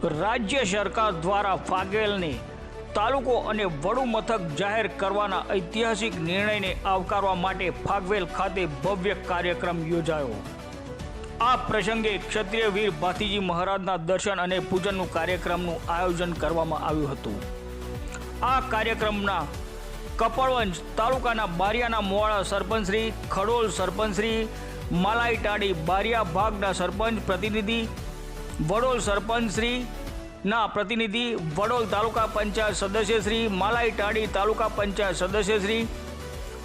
રાજ્ય સરકાર દ્વારા ફાગવેલને તાલુકો અને વડુ મથક જાહેર કરવાના ઐતિહાસિક નિર્ણયને આવકારવા માટે ફાગવેલ ખાતે ભવ્ય કાર્યક્રમ યોજાયો। આ પ્રસંગે ક્ષત્રિય વીર ભાતીજી મહારાજના દર્શન અને પૂજનનું કાર્યક્રમનું આયોજન કરવામાં આવ્યું હતું। આ કાર્યક્રમના કપડવંજ તાલુકાના બારિયાના મોવાડા સરપંચશ્રી, ખડોલ સરપંચશ્રી, માલાઈ ટાડી બારિયા ભાગના સરપંચ પ્રતિનિધિ, વડોલ સરપંચશ્રી ના પ્રતિનિધિ, વડોલ તાલુકા પંચાયત સદસ્યશ્રી, માલાઈ ટાડી તાલુકા પંચાયત સદસ્યશ્રી,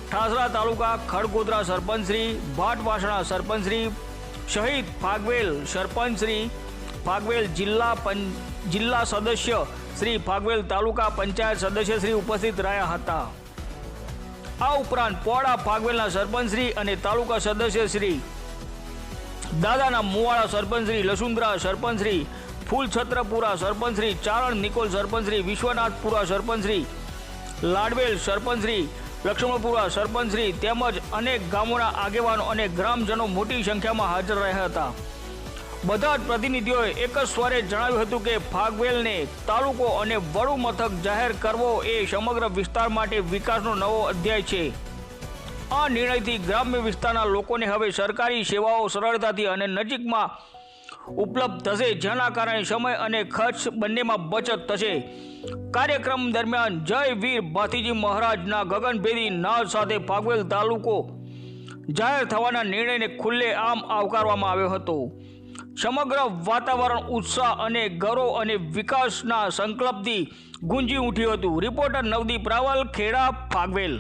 ઠાસરા તાલુકા ખડગોદરા સરપંચશ્રી, ભાટવાસણા સરપંચશ્રી સહિત ફાગવેલ સરપંચશ્રી, ફાગવેલ જિલ્લા સદસ્ય શ્રી, ફાગવેલ તાલુકા પંચાયત સદસ્યશ્રી ઉપસ્થિત રહ્યા હતા। આ ઉપરાંત પોડા ફાગવેલના સરપંચશ્રી અને તાલુકા સદસ્યશ્રી, દાદાના મુવાડા સરપંચશ્રી, લસુંદરા સરપંચશ્રી, ફૂલછત્રપુરા સરપંચશ્રી, ચારણ નિકોલ સરપંચશ્રી, વિશ્વનાથપુરા સરપંચશ્રી, લાડવેલ સરપંચશ્રી, લક્ષ્મણપુરા સરપંચશ્રી તેમજ અનેક ગામોના આગેવાનો અને ગ્રામજનો મોટી સંખ્યામાં હાજર રહ્યા હતા। બધા જ પ્રતિનિધિઓએ એક જ સ્વરે જણાવ્યું હતું કે ફાગવેલને તાલુકો અને વડુ મથક જાહેર કરવો એ સમગ્ર વિસ્તાર માટે વિકાસનો નવો અધ્યાય છે। આ નિર્ણયથી ગ્રામ્ય વિસ્તારના લોકોને હવે સરકારી સેવાઓ સરળતાથી અને નજીકમાં ઉપલબ્ધ થશે, જેના કારણે સમય અને ખર્ચ બંનેમાં બચત થશે। કાર્યક્રમ દરમિયાન જય વીર ભાતીજી મહારાજના ગગનભેદી નાદ સાથે ફાગવેલ તાલુકો જાહેર થવાના નિર્ણયને ખુલ્લે આમ આવકારવામાં આવ્યો હતો। સમગ્ર વાતાવરણ ઉત્સાહ અને ગૌરવ અને વિકાસના સંકલ્પથી ગુંજી ઉઠ્યું હતું। રિપોર્ટર નવદીપ રાવલ, ખેડા, ફાગવેલ।